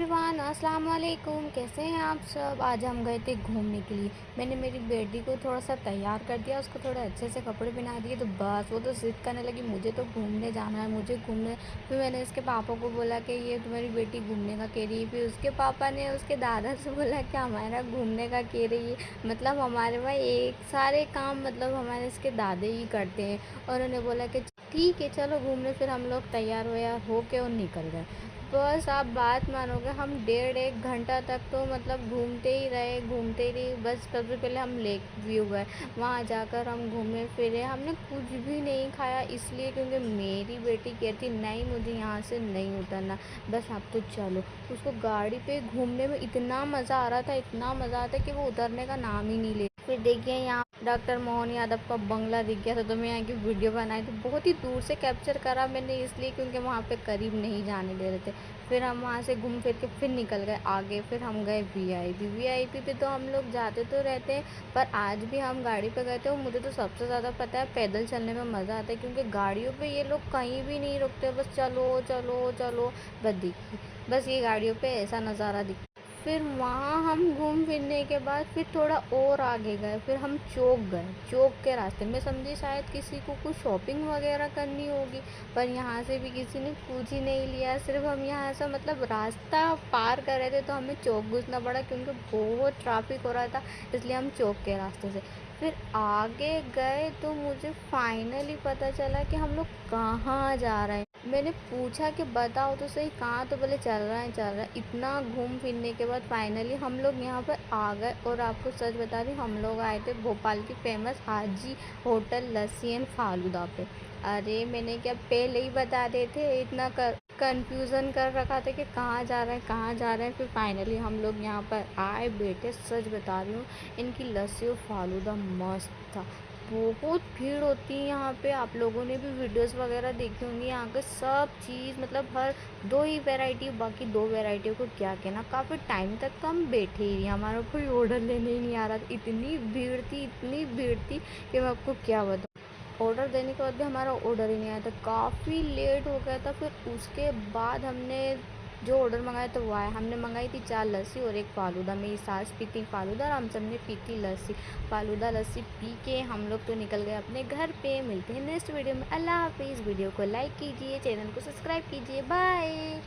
Everyone, अस्सलाम वालेकुम। कैसे हैं आप सब। आज हम गए थे घूमने के लिए। मैंने मेरी बेटी को थोड़ा सा तैयार कर दिया, उसको थोड़े अच्छे से कपड़े पहना दिए, तो बस वो तो ज़िद करने लगी, मुझे तो घूमने जाना है, मुझे घूमने। फिर मैंने उसके पापा को बोला कि ये तुम्हारी बेटी घूमने का कह रही है। फिर उसके पापा ने उसके दादा से बोला कि हमारा घूमने का कह रही है। मतलब हमारे भाई एक सारे काम मतलब हमारे इसके दादे ही करते हैं। और उन्होंने बोला कि ठीक है चलो घूमने। फिर हम लोग तैयार व्यार हो के और निकल गए। बस आप बात मानोगे, हम डेढ़ एक घंटा तक तो मतलब घूमते ही रहे, घूमते ही रहे। बस सबसे पहले हम लेक व्यू गए, वहाँ जाकर हम घूमे फिरे। हमने कुछ भी नहीं खाया, इसलिए क्योंकि मेरी बेटी कहती नहीं मुझे यहाँ से नहीं उतरना, बस आप तो चलो। उसको गाड़ी पे घूमने में इतना मज़ा आ रहा था, इतना मज़ा आता कि वो उतरने का नाम ही नहीं ले। फिर देखिए यहाँ डॉक्टर मोहन यादव का बंगला दिख गया था, तो मैं यहाँ की वीडियो बनाई, तो बहुत ही दूर से कैप्चर करा मैंने, इसलिए क्योंकि वहाँ पे करीब नहीं जाने दे रहे थे। फिर हम वहाँ से घूम फिर के फिर निकल गए आगे। फिर हम गए वीआईपी पे। तो हम लोग जाते तो रहते हैं, पर आज भी हम गाड़ी पे गए थे। और मुझे तो सबसे ज़्यादा पता है पैदल चलने में मज़ा आता है, क्योंकि गाड़ियों पे ये लोग कहीं भी नहीं रुकते, बस चलो चलो चलो। बस दिखी, बस ये गाड़ियों पे ऐसा नज़ारा दिखता। फिर वहाँ हम घूम फिरने के बाद फिर थोड़ा और आगे गए, फिर हम चौक गए। चौक के रास्ते में समझे शायद किसी को कुछ शॉपिंग वगैरह करनी होगी, पर यहाँ से भी किसी ने कुछ ही नहीं लिया। सिर्फ हम यहाँ ऐसा मतलब रास्ता पार कर रहे थे, तो हमें चौक घुसना पड़ा क्योंकि बहुत ट्रैफिक हो रहा था, इसलिए हम चौक के रास्ते से फिर आगे गए। तो मुझे फाइनली पता चला कि हम लोग कहाँ जा रहे हैं। मैंने पूछा कि बताओ तो सही कहाँ, तो बोले चल रहा है चल रहा है। इतना घूम फिरने के बाद फाइनली हम लोग यहाँ पर आ गए। और आपको सच बता रही, हम लोग आए थे भोपाल की famous Haji hotel lassi and falooda पे। अरे मैंने क्या पहले ही बता देते, इतना कंफ्यूजन कर रखा था कि कहाँ जा रहे हैं कहाँ जा रहे हैं। फिर फाइनली हम लोग यहाँ पर आए बेटे, सच बता रही हूँ इनकी लस्सी और फालूदा मस्त था। बहुत भीड़ होती है यहाँ पे, आप लोगों ने भी वीडियोस वगैरह देखी होंगी। यहाँ के सब चीज़ मतलब हर दो ही वैरायटी, बाकी दो वैरायटियों को क्या कहना। काफ़ी टाइम तक तो हम बैठे ही रहे, हमारा कोई ऑर्डर लेने ही नहीं आ रहा था। इतनी भीड़ थी, इतनी भीड़ थी कि मैं आपको क्या बताऊँ। ऑर्डर देने के बाद भी हमारा ऑर्डर ही नहीं आया था, काफ़ी लेट हो गया था। फिर उसके बाद हमने जो ऑर्डर मंगाया तो वो आया। हमने मंगाई थी 4 लस्सी और 1 फालूदा। मेरी सास पीती फालूदा और हम सब ने पीती लस्सी। फालूदा लस्सी पी के हम लोग तो निकल गए अपने घर पे। मिलते हैं नेक्स्ट वीडियो में। अल्लाह हाफिज़। वीडियो को लाइक कीजिए, चैनल को सब्सक्राइब कीजिए। बाय।